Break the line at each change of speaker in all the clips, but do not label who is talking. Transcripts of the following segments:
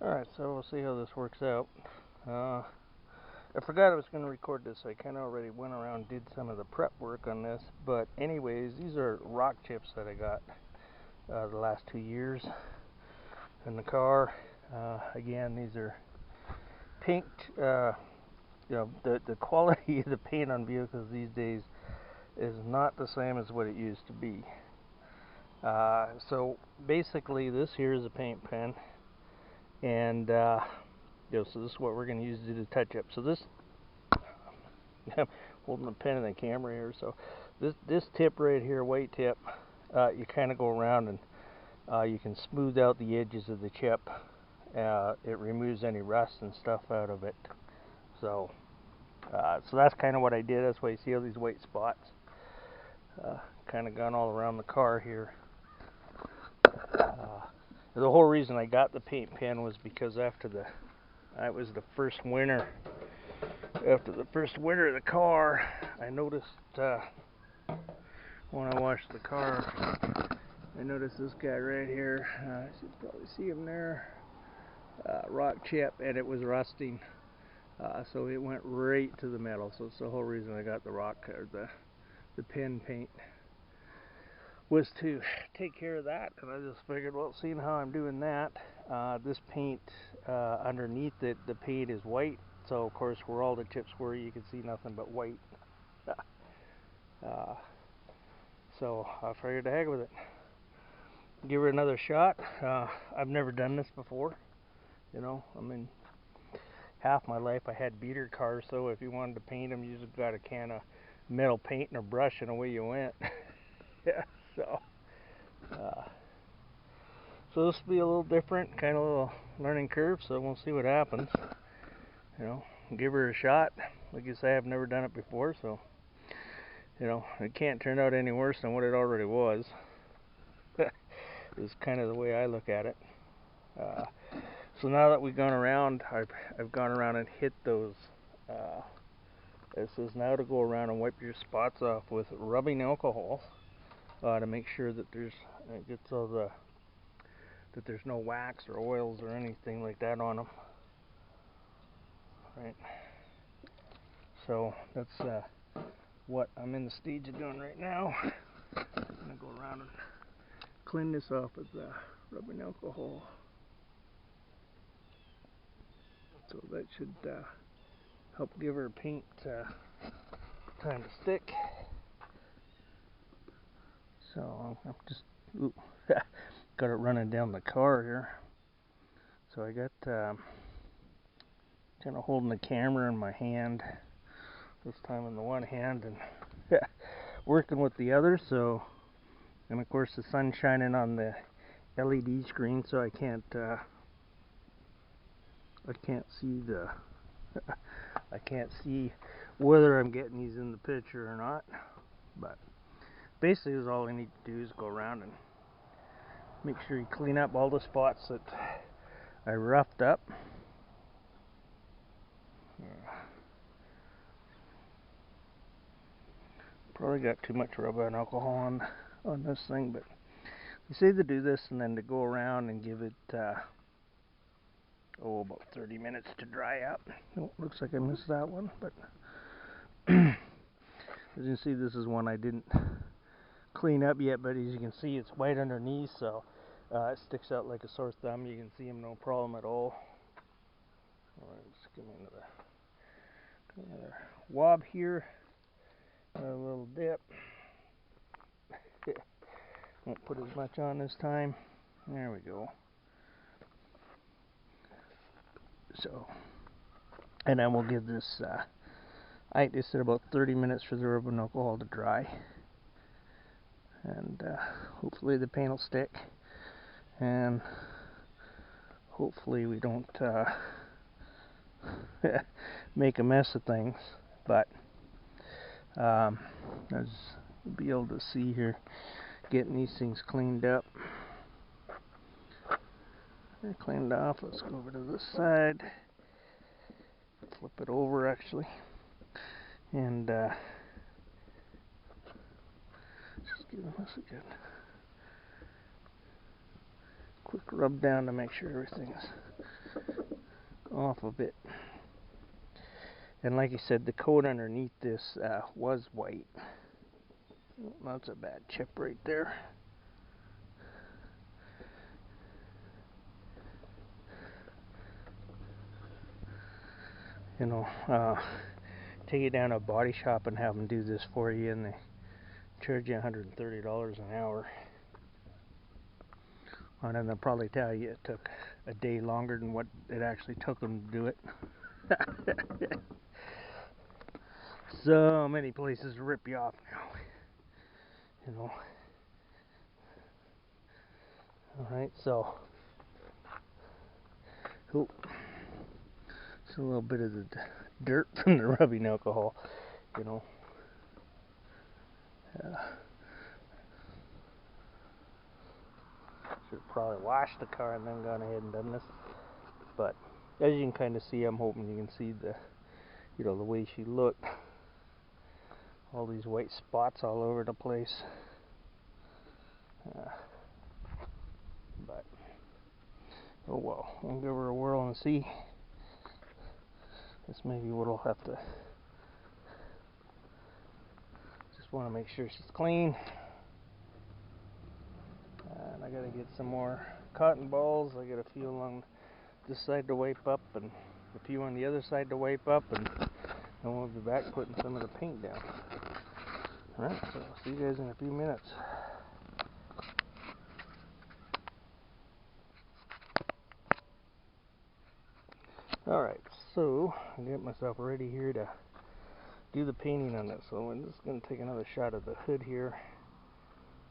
Alright, so we'll see how this works out. I forgot I was going to record this. I kind of already went around and did some of the prep work on this. But anyways, these are rock chips that I got the last 2 years in the car. Again, these are pink. The quality of the paint on vehicles these days is not the same as what it used to be. So basically this here is a paint pen, and so this is what we're going to use to do the touch up. So this, I'm holding the pen in the camera here, so this tip right here, white tip, you kind of go around and you can smooth out the edges of the chip. It removes any rust and stuff out of it. So that's kind of what I did. That's why you see all these white spots kind of gone all around the car here. The whole reason I got the paint pen was because after the first winter of the car, I noticed when I washed the car, I noticed this guy right here. You should probably see him there. Rock chip, and it was rusting. So it went right to the metal. So it's the whole reason I got the rock or the pen paint, was to take care of that. And I just figured, well, seeing how I'm doing that, this paint underneath it, the paint is white. So of course, where all the chips were, you can see nothing but white. So I figured to heck with it, give her another shot. I've never done this before. I mean, half my life I had beater cars, so if you wanted to paint them, you just got a can of metal paint and a brush, and away you went. Yeah, so this will be a little different, kind of a little learning curve, so we'll see what happens. Give her a shot. Like I say, I've never done it before, so it can't turn out any worse than what it already was. Is kind of the way I look at it. So now that we've gone around, I've gone around and hit those. It says now to go around and wipe your spots off with rubbing alcohol to make sure that that there's no wax or oils or anything like that on them. Right. So that's what I'm in the stage of doing right now. I'm gonna go around and clean this off with rubbing alcohol. So that should help give her paint time to stick. So I'm just got it running down the car here. So I got kind of holding the camera in my hand, this time in the one hand, and working with the other. So, and of course the sun's shining on the LED screen, so I can't see the I can't see whether I'm getting these in the picture or not. But basically, is all I need to do is go around and make sure you clean up all the spots that I roughed up. Probably got too much rubbing alcohol on this thing, but you say to do this and then to go around and give it about 30 minutes to dry up. Oh, looks like I missed that one, but as you can see, this is one I didn't clean up yet, but as you can see, it's white underneath, so it sticks out like a sore thumb. You can see them no problem at all. Alright, let's give me another wob here. A little dip. Won't put as much on this time. There we go. So, and then we'll give this, I just said about 30 minutes for the rubbing alcohol to dry. And hopefully the paint will stick. And hopefully we don't make a mess of things. But as you'll be able to see here, getting these things cleaned up. They're cleaned off. Let's go over to this side. Flip it over actually. And just giving this a good quick rub down to make sure everything's off of it. And like I said, the coat underneath this was white. That's a bad chip right there. You know, take it down to a body shop and have them do this for you, and they charge you $130 an hour. And then they'll probably tell you it took a day longer than what it actually took them to do it. So many places rip you off now. You know. Alright, so it's a little bit of the dirt from the rubbing alcohol, you know. Should have probably washed the car and then gone ahead and done this. But as you can kind of see, I'm hoping you can see the, you know, the way she looked. All these white spots all over the place. But oh well, I'll give her a whirl and see. This maybe what'll have to. Just want to make sure she's clean. And I gotta get some more cotton balls. I got a few along this side to wipe up, and a few on the other side to wipe up, and then we'll be back putting some of the paint down. Alright, so I'll see you guys in a few minutes. Alright, so I get myself ready here to do the painting on this. So I'm just going to take another shot of the hood here,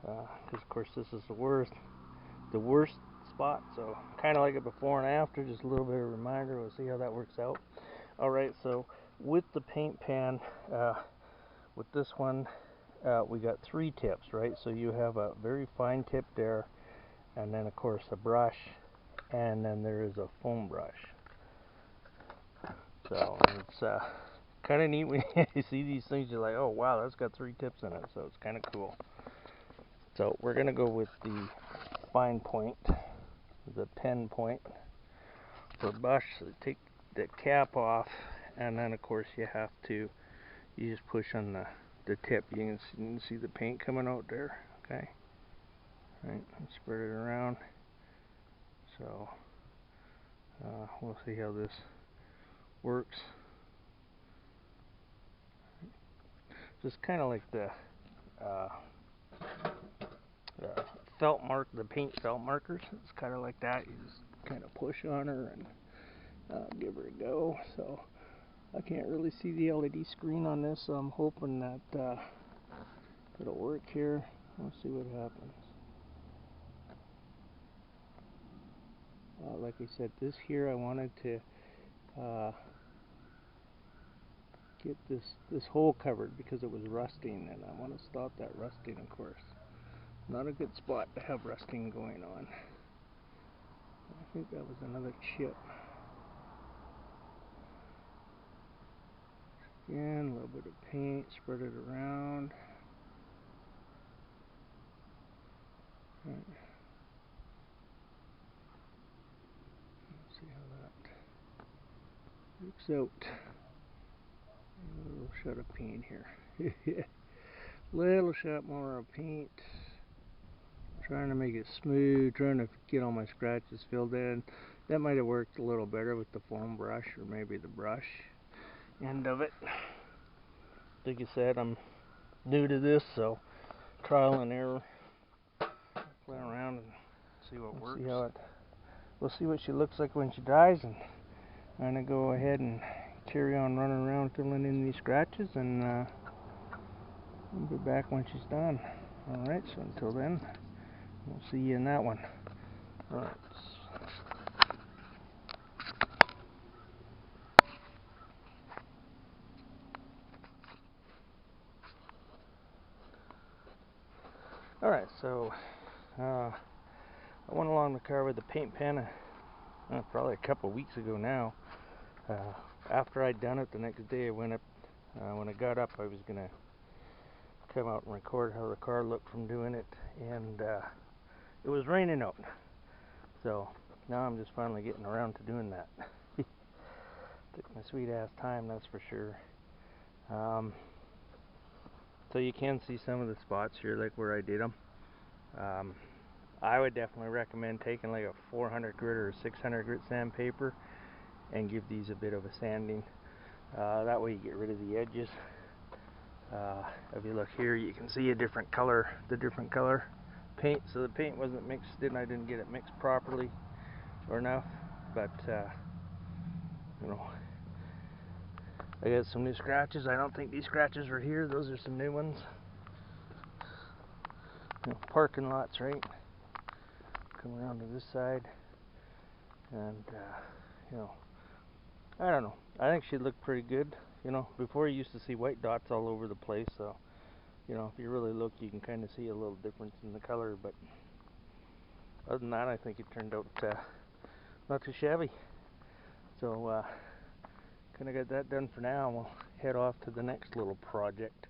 because of course this is the worst spot. So kind of like it before and after, just a little bit of a reminder. We'll see how that works out. Alright, so with the paint pan, with this one, we got 3 tips, right? So you have a very fine tip there, and then of course a brush, and then there is a foam brush. So it's kind of neat when you see these things. You're like, oh wow, that's got 3 tips in it. So it's kind of cool. So we're gonna go with the fine point, the pen point for brush. So take the cap off, and then of course you just push on the tip. You can see the paint coming out there. Okay, right, and spread it around. So we'll see how this works. Just kind of like the paint felt markers. It's kind of like that. You just kind of push on her and give her a go. So I can't really see the LED screen on this, so I'm hoping that it'll work here. We'll see what happens. Like I said, this here I wanted to get this hole covered because it was rusting, and I want to stop that rusting, of course. Not a good spot to have rusting going on. I think that was another chip. Again, a little bit of paint, spread it around. Right. Let's see how that works out. A little shot of paint here. Little shot more of paint. Trying to make it smooth, trying to get all my scratches filled in. That might have worked a little better with the foam brush, or maybe the brush end of it. Like I said, I'm new to this, so trial and error. Play around and see what works. We'll see what she looks like when she dries, and I'm gonna go ahead and carry on running around filling in these scratches, and we'll be back when she's done. Alright, so until then, we'll see you in that one. Alright. Alright, so I went along the car with the paint pen probably a couple weeks ago now. After I'd done it, the next day I went up. When I got up, I was going to come out and record how the car looked from doing it, and it was raining out. So now I'm just finally getting around to doing that. Took my sweet ass time, that's for sure. So you can see some of the spots here, like where I did them. I would definitely recommend taking like a 400 grit or 600 grit sandpaper and give these a bit of a sanding. That way you get rid of the edges. If you look here, you can see the different color paint. So the paint wasn't mixed in. I didn't get it mixed properly or enough. But you know, I got some new scratches. I don't think these scratches were here. Those are some new ones. You know, parking lots, right? Come around to this side, and you know, I don't know. I think she looked pretty good. You know, before you used to see white dots all over the place, so you know, if you really look, you can kind of see a little difference in the color. But other than that, I think it turned out not too shabby. So kind of got that done for now. We'll head off to the next little project.